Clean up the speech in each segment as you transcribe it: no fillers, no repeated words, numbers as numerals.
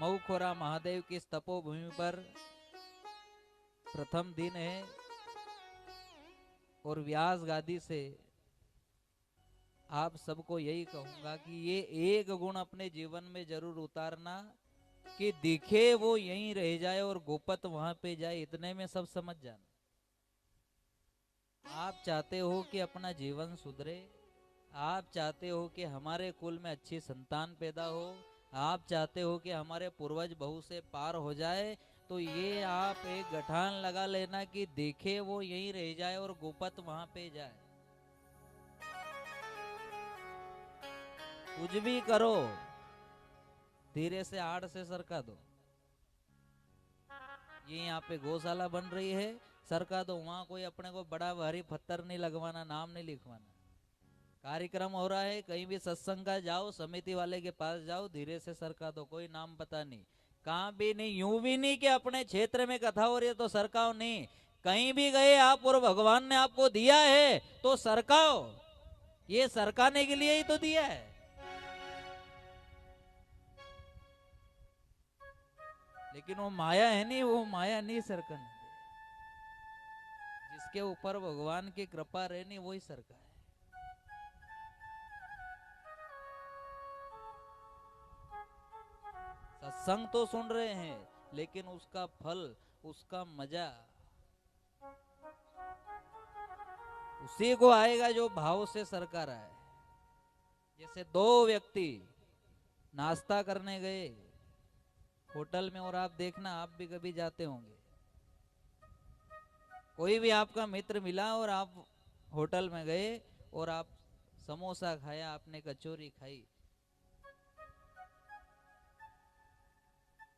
मऊखोरा महादेव की तपोभूमि पर प्रथम दिन है और व्यास गादी से आप सबको यही कहूंगा कि ये एक गुण अपने जीवन में जरूर उतारना कि दिखे वो यहीं रह जाए और गोपत वहां पे जाए, इतने में सब समझ जाना। आप चाहते हो कि अपना जीवन सुधरे, आप चाहते हो कि हमारे कुल में अच्छी संतान पैदा हो, आप चाहते हो कि हमारे पूर्वज बहु से पार हो जाए, तो ये आप एक गठान लगा लेना कि देखे वो यहीं रह जाए और गोपत वहां पे जाए। कुछ भी करो, धीरे से आड़ से सरका दो। ये यहाँ पे गौशाला बन रही है, सरका दो। वहां कोई अपने को बड़ा भारी पत्थर नहीं लगवाना, नाम नहीं लिखवाना। कार्यक्रम हो रहा है, कहीं भी सत्संग का जाओ, समिति वाले के पास जाओ, धीरे से सरका दो, कोई नाम पता नहीं। कहाँ भी नहीं, यूं भी नहीं कि अपने क्षेत्र में कथा हो रही है तो सरकाओ नहीं। कहीं भी गए आप और भगवान ने आपको दिया है तो सरकाओ, ये सरकाने के लिए ही तो दिया है। लेकिन वो माया है नहीं, वो माया नहीं सरकन, जिसके ऊपर भगवान की कृपा रहनी वही सरका है। सत्संग तो सुन रहे हैं, लेकिन उसका फल, उसका मजा उसी को आएगा जो भाव से सरका रहा है। जैसे दो व्यक्ति नाश्ता करने गए होटल में, और आप देखना, आप भी कभी जाते होंगे, कोई भी आपका मित्र मिला और आप होटल में गए और आप समोसा खाया, आपने कचौरी खाई,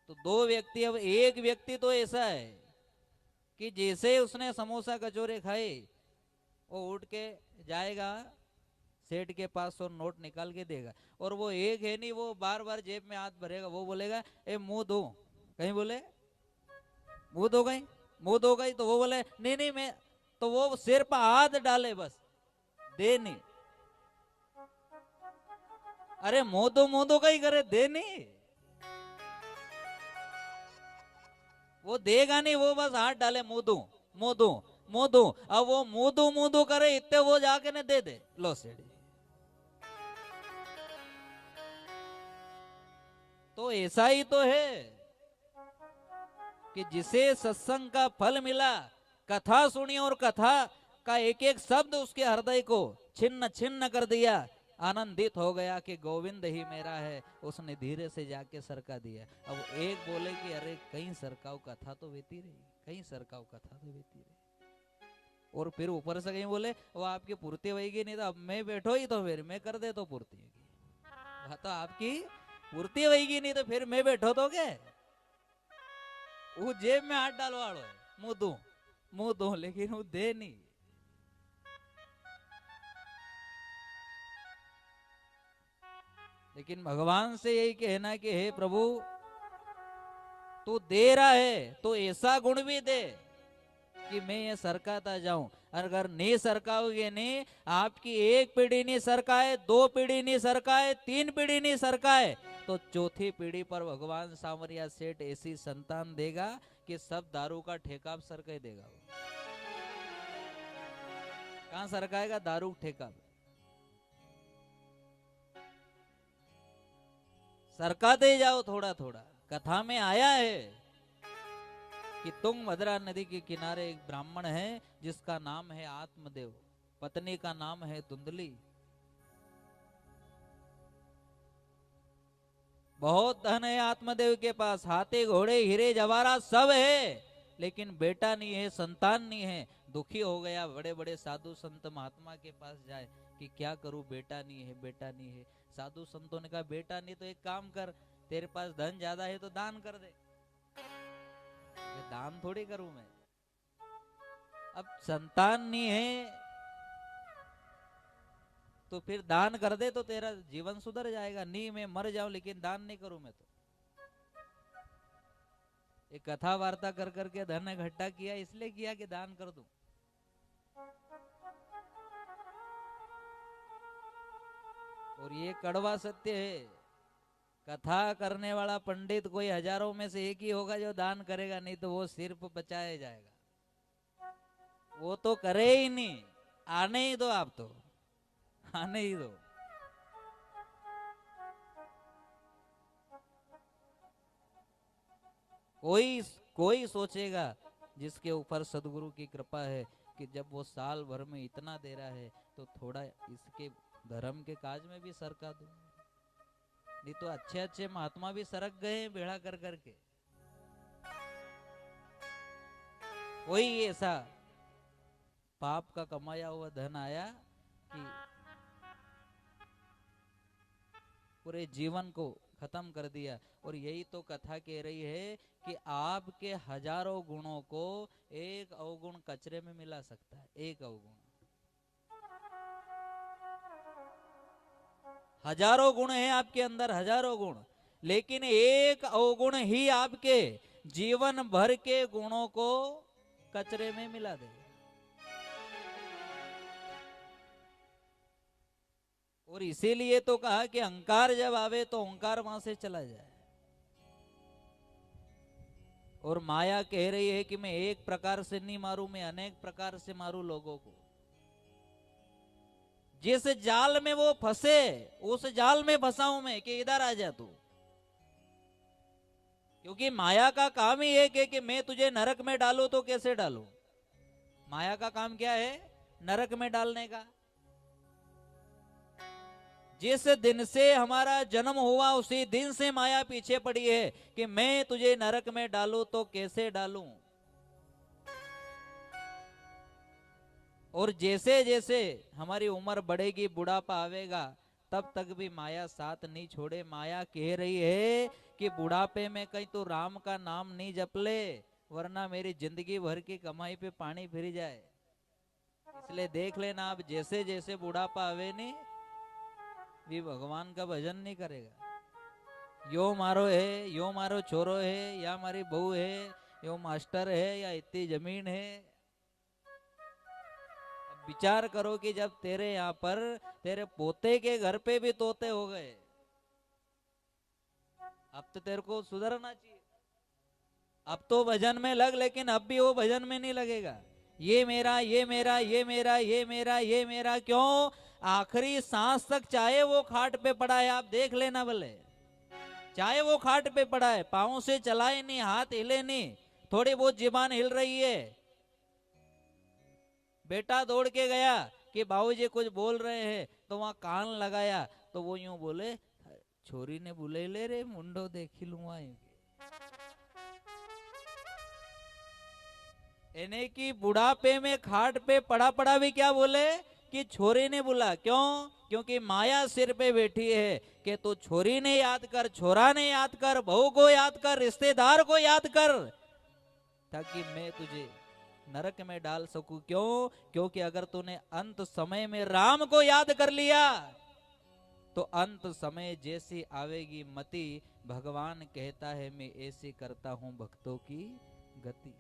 तो दो व्यक्ति, अब एक व्यक्ति तो ऐसा है कि जैसे उसने समोसा कचौरे खाए वो उठ के जाएगा सेठ के पास और नोट निकाल के देगा। और वो एक है नहीं, वो बार बार जेब में हाथ भरेगा, वो बोलेगा ए मुंह धो, कहीं बोले मुंह धो गई, मुंह धो गई, तो वो बोले नहीं नहीं मैं, तो वो सिर पर हाथ डाले बस, दे नहीं। अरे मुंह धो गई करे, दे नहीं, वो देगा नहीं, वो बस हाथ डाले मुंह दू मुंह दू मुंह दू। अब वो मुंह दू करे, इतने वो जाके ने दे दे, लो सेठी। तो ऐसा ही तो है कि जिसे सत्संग का फल मिला, कथा सुनी और कथा का एक एक शब्द उसके हृदय को छिन्न छिन्न कर दिया, आनंदित हो गया कि गोविंद ही मेरा है, उसने धीरे से जाके सरका दिया। अब एक बोले कि अरे कहीं सरकाव, कथा तो बेती रही, कहीं सरकाव, कथा तो बेती रही। और फिर ऊपर से कहीं बोले वो आपकी पूर्ति होगी नहीं, तो अब मैं बैठो ही तो फिर मैं कर दे तो पूर्ति होगी। तो आपकी पूर्ति होगी नहीं तो फिर मैं बैठो तो क्या, वो जेब में हाथ डालवाड़ो है, मुंह दो, लेकिन वो दे नहीं। लेकिन भगवान से यही कहना कि हे प्रभु, तू दे रहा है तो ऐसा गुण भी दे कि मैं ये सरकाता जाऊं। अगर नहीं सरकाओगे, नहीं आपकी एक पीढ़ी नहीं सरकाए, दो पीढ़ी नहीं सरकाए, तीन पीढ़ी नहीं सरकाए, तो चौथी पीढ़ी पर भगवान सांवरिया सेठ ऐसी संतान देगा कि सब दारू का ठेका सरके देगा। कहां सरकाएगा? दारू ठेका। सरकाते जाओ थोड़ा थोड़ा। कथा में आया है कि तुंगभद्रा नदी के किनारे एक ब्राह्मण है जिसका नाम है आत्मदेव, पत्नी का नाम है धुंधली। बहुत धन है आत्मदेव के पास, हाथी घोड़े हीरे जवाहरात सब है, लेकिन बेटा नहीं है, संतान नहीं है। दुखी हो गया, बड़े बड़े साधु संत महात्मा के पास जाए कि क्या करूं, बेटा नहीं है, बेटा नहीं है। साधु संतों ने कहा बेटा नहीं तो एक काम कर, तेरे पास धन ज्यादा है तो दान कर दे। दान थोड़ी करूं मैं, अब संतान नहीं है तो फिर दान कर दे तो तेरा जीवन सुधर जाएगा। नहीं मैं मर जाऊं लेकिन दान नहीं करूं मैं तो। एक कथा वार्ता कर करके धन इकट्ठा किया, इसलिए किया कि दान कर दूं। और ये कड़वा सत्य है कथा करने वाला पंडित कोई हजारों में से एक ही होगा जो दान करेगा, नहीं तो वो सिर्फ बचाया जाएगा। वो तो करे ही नहीं। आने ही दो, आप तो आने ही दो। कोई कोई सोचेगा जिसके ऊपर सदगुरु की कृपा है कि जब वो साल भर में इतना दे रहा है तो थोड़ा इसके धर्म के काज में भी सरका दो। नहीं तो अच्छे अच्छे महात्मा भी सरक गए बेड़ा कर करके। कोई ऐसा पाप का कमाया हुआ धन आया कि पूरे जीवन को खत्म कर दिया। और यही तो कथा कह रही है कि आपके हजारों गुणों को एक अवगुण कचरे में मिला सकता है। एक अवगुण, हजारों गुण है आपके अंदर, हजारों गुण, लेकिन एक अवगुण ही आपके जीवन भर के गुणों को कचरे में मिला देगा। और इसीलिए तो कहा कि अहंकार जब आवे तो ओंकार वहां से चला जाए। और माया कह रही है कि मैं एक प्रकार से नहीं मारूं, मैं अनेक प्रकार से मारूं लोगों को। जिस जाल में वो फंसे उस जाल में फंसाऊं मैं कि इधर आ जा तू। क्योंकि माया का काम ही है कि मैं तुझे नरक में डालूं तो कैसे डालूं। माया का काम क्या है? नरक में डालने का। जिस दिन से हमारा जन्म हुआ उसी दिन से माया पीछे पड़ी है कि मैं तुझे नरक में डालूं तो कैसे डालूं। और जैसे जैसे हमारी उम्र बढ़ेगी, बुढ़ापा आवेगा, तब तक भी माया साथ नहीं छोड़े। माया कह रही है कि बुढ़ापे में कहीं तो राम का नाम नहीं जप ले, वरना मेरी जिंदगी भर की कमाई पे पानी फिर जाए। इसलिए देख लेना, आप जैसे जैसे बुढ़ापा आवे नहीं, भी भगवान का भजन नहीं करेगा। यो मारो है, यो मारो छोरो है, या मारी बहू है, यो मास्टर है, या इतनी जमीन है। विचार करो कि जब तेरे यहाँ पर तेरे पोते के घर पे भी तोते हो गए, अब तो तेरे को सुधरना चाहिए। अब तो भजन में लग, लेकिन अब भी वो भजन में नहीं लगेगा। ये मेरा, ये मेरा, ये मेरा, ये मेरा, ये मेरा, क्यों? आखिरी सांस तक चाहे वो खाट पे पड़ा है, आप देख लेना भले, चाहे वो खाट पे पड़ा है, पाँव से चलाए नहीं, हाथ हिले नहीं, थोड़ी बहुत जीभान हिल रही है। बेटा दौड़ के गया कि बाबूजी कुछ बोल रहे हैं, तो वहां कान लगाया तो वो यूं बोले, छोरी ने बुले ले रे मुंडो देखी लूंगा। यानी कि बुढ़ापे में खाट पे पड़ा पड़ा भी क्या बोले कि छोरी ने बुला। क्यों? क्योंकि माया सिर पे बैठी है कि तू छोरी ने याद कर, छोरा ने याद कर, बहू को याद कर, रिश्तेदार को याद कर, ताकि मैं तुझे नरक में डाल सकूं। क्यों? क्योंकि अगर तूने अंत समय में राम को याद कर लिया तो अंत समय जैसी आवेगी मति, भगवान कहता है मैं ऐसी करता हूं भक्तों की गति।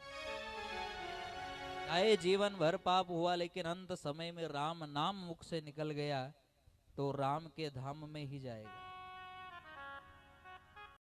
चाहे जीवन भर पाप हुआ, लेकिन अंत समय में राम नाम मुख से निकल गया तो राम के धाम में ही जाएगा।